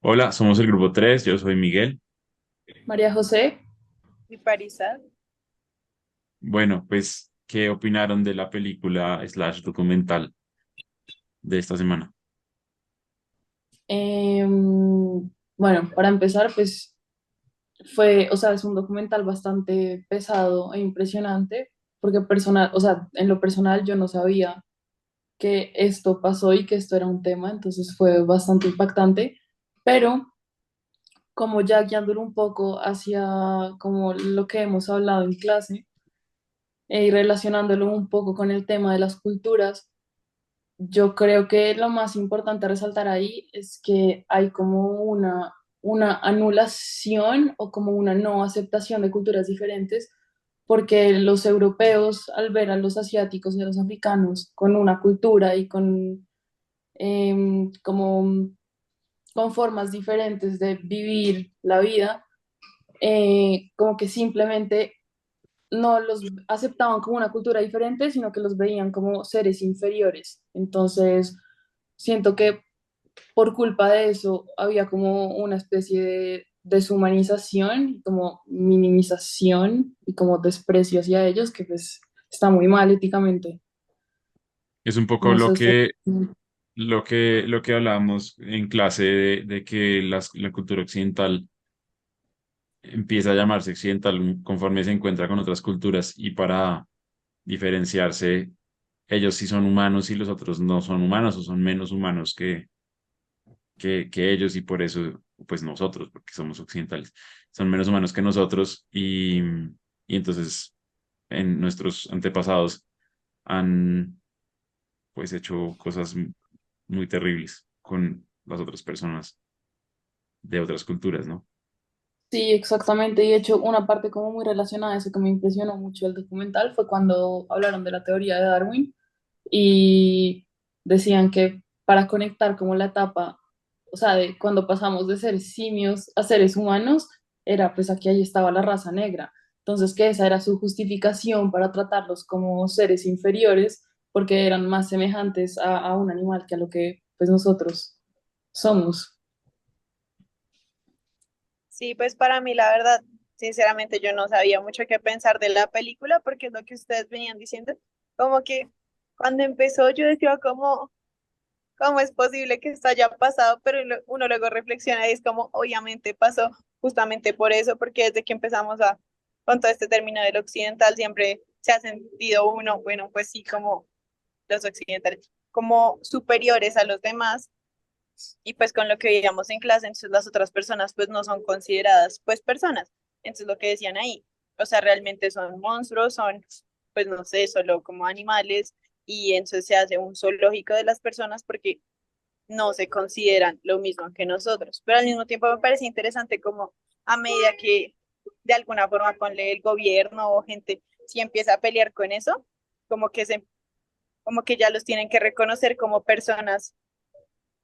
Hola, somos el grupo 3. Yo soy Miguel. María José, Y Parisa. Bueno, pues, ¿qué opinaron de la película slash documental de esta semana? bueno, para empezar, pues fue, o sea, es un documental bastante pesado e impresionante, porque personal, o sea, en lo personal yo no sabía que esto pasó y que esto era un tema, entonces fue bastante impactante, pero como ya guiándolo un poco hacia como lo que hemos hablado en clase y relacionándolo un poco con el tema de las culturas. Yo creo que lo más importante a resaltar ahí es que hay como una anulación o como una no aceptación de culturas diferentes, porque los europeos, al ver a los asiáticos y a los africanos con una cultura y con como con formas diferentes de vivir la vida, como que simplemente no los aceptaban como una cultura diferente, sino que los veían como seres inferiores. Entonces, siento que por culpa de eso había como una especie de deshumanización, como minimización y como desprecio hacia ellos, que pues está muy mal éticamente. Es un poco No sé usted. lo que hablábamos en clase de que la cultura occidental empieza a llamarse occidental conforme se encuentra con otras culturas y para diferenciarse, ellos sí son humanos y los otros no son humanos o son menos humanos que ellos y por eso, pues nosotros, porque somos occidentales, son menos humanos que nosotros y entonces en nuestros antepasados han pues hecho cosas muy terribles con las otras personas de otras culturas, ¿no? Sí, exactamente. Y de hecho, una parte como muy relacionada a eso que me impresionó mucho el documental fue cuando hablaron de la teoría de Darwin y decían que para conectar como la etapa, o sea, de cuando pasamos de ser simios a seres humanos, era pues aquí ahí estaba la raza negra. Entonces, que esa era su justificación para tratarlos como seres inferiores, porque eran más semejantes a un animal que a lo que pues nosotros somos. Sí, pues para mí la verdad, sinceramente yo no sabía mucho qué pensar de la película porque es lo que ustedes venían diciendo, como que cuando empezó yo decía cómo es posible que esto haya pasado, pero uno luego reflexiona y es como obviamente pasó justamente por eso, porque desde que empezamos con todo este término del occidental siempre se ha sentido uno, bueno, pues sí, como los occidentales, como superiores a los demás. Y pues con lo que veíamos en clase, entonces las otras personas pues no son consideradas pues personas. Entonces lo que decían ahí, o sea, realmente son monstruos, son pues no sé, solo como animales y entonces se hace un zoológico de las personas porque no se consideran lo mismo que nosotros. Pero al mismo tiempo me parece interesante como a medida que de alguna forma ponle el gobierno o gente si empieza a pelear con eso, como que como que ya los tienen que reconocer como personas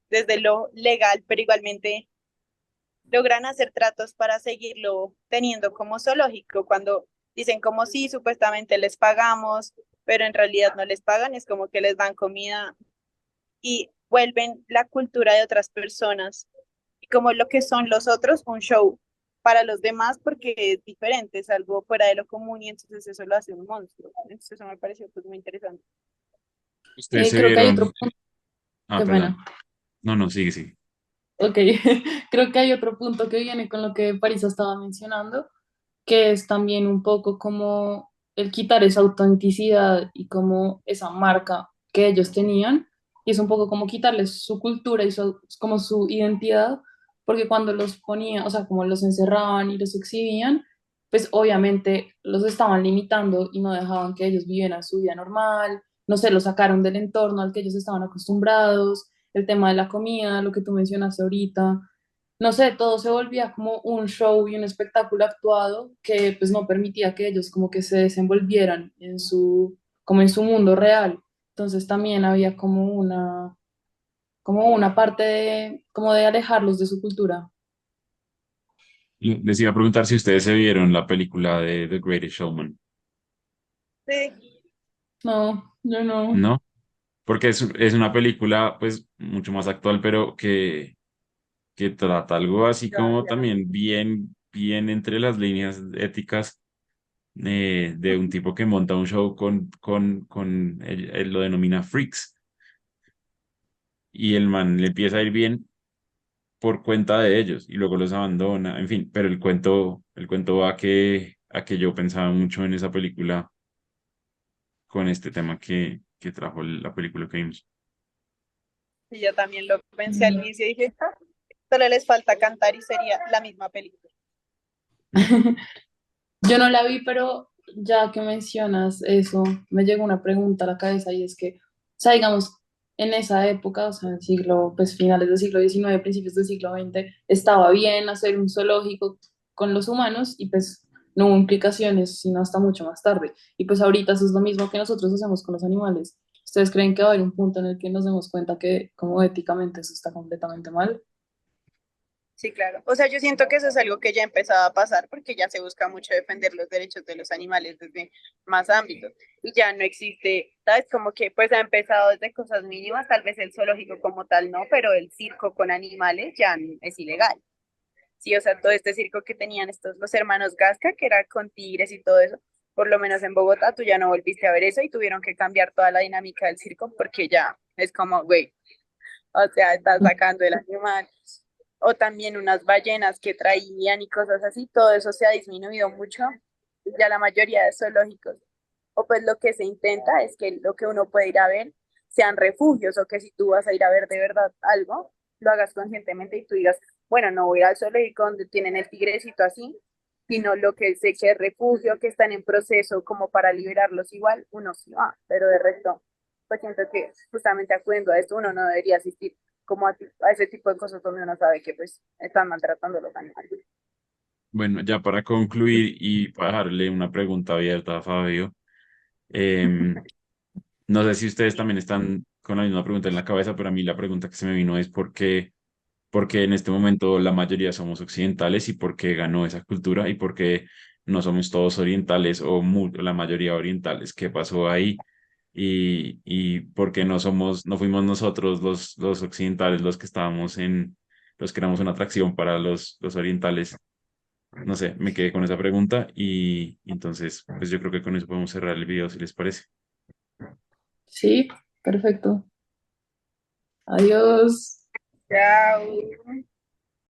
desde lo legal, pero igualmente logran hacer tratos para seguirlo teniendo como zoológico, cuando dicen como sí, supuestamente les pagamos, pero en realidad no les pagan, es como que les dan comida y vuelven la cultura de otras personas y como lo que son los otros, un show para los demás porque es diferente, es algo fuera de lo común y entonces eso lo hace un monstruo. Entonces eso me pareció pues muy interesante. Ustedes se Creo que hay vieron, otro punto, ah, qué perdón, pena. no, no, sigue, sigue. Ok, creo que hay otro punto que viene con lo que Parisa estaba mencionando, que es también un poco como el quitar esa autenticidad y como esa marca que ellos tenían, y es un poco como quitarles su cultura y como su identidad, porque cuando los ponían, o sea, como los encerraban y los exhibían, pues obviamente los estaban limitando y no dejaban que ellos vivieran su vida normal, no sé, los sacaron del entorno al que ellos estaban acostumbrados, el tema de la comida, lo que tú mencionaste ahorita, no sé, todo se volvía como un show y un espectáculo actuado que pues no permitía que ellos como que se desenvolvieran en como en su mundo real. Entonces también había como una parte como de alejarlos de su cultura. Les iba a preguntar si ustedes se vieron la película de The Greatest Showman, Sí, No, yo no. ¿no? Porque es una película pues mucho más actual, pero que trata algo así Ya, como ya. también bien, bien entre las líneas éticas de un tipo que monta un show con él lo denomina freaks, y el man le empieza a ir bien por cuenta de ellos y luego los abandona, en fin, pero el cuento va a que yo pensaba mucho en esa película con este tema que trajo la película que vimos. Y yo también lo pensé al Mm. inicio y dije, "Ah, solo les falta cantar y sería la misma película". Yo no la vi, pero ya que mencionas eso, me llegó una pregunta a la cabeza y es que, o sea, digamos, en esa época, o sea, en siglo, pues finales del siglo XIX, principios del siglo XX, estaba bien hacer un zoológico con los humanos y pues no hubo implicaciones, sino hasta mucho más tarde. Y pues ahorita eso es lo mismo que nosotros hacemos con los animales. ¿Ustedes creen que va a haber un punto en el que nos demos cuenta que como éticamente eso está completamente mal? Sí, claro. O sea, yo siento que eso es algo que ya ha empezado a pasar porque ya se busca mucho defender los derechos de los animales desde más ámbitos y ya no existe, ¿sabes? Como que pues ha empezado desde cosas mínimas, tal vez el zoológico como tal no, pero el circo con animales ya es ilegal. Sí, o sea, todo este circo que tenían estos, los hermanos Gasca, que era con tigres y todo eso, por lo menos en Bogotá, tú ya no volviste a ver eso y tuvieron que cambiar toda la dinámica del circo porque ya es como, güey, o sea, estás sacando el animal. O también unas ballenas que traían y cosas así, todo eso se ha disminuido mucho, ya la mayoría de zoológicos. O pues lo que se intenta es que lo que uno puede ir a ver sean refugios, o que si tú vas a ir a ver de verdad algo, lo hagas conscientemente y tú digas, bueno, no voy a ir al zoológico donde tienen el tigrecito así, sino lo que sé que es refugio, que están en proceso como para liberarlos igual, uno sí va, pero de resto, pues siento que justamente acudiendo a esto uno no debería asistir como a ese tipo de cosas donde uno sabe que pues están maltratando a los animales. Bueno, ya para concluir y para dejarle una pregunta abierta a Fabio, em, no sé si ustedes también están con la misma pregunta en la cabeza, pero a mí la pregunta que se me vino es por qué en este momento la mayoría somos occidentales y por qué ganó esa cultura y por qué no somos todos orientales o la mayoría orientales. ¿Qué pasó ahí? Y por qué no fuimos nosotros los occidentales los que éramos una atracción para los orientales. No sé, me quedé con esa pregunta y entonces, pues yo creo que con eso podemos cerrar el video, si les parece. Sí, perfecto. Adiós. Chao.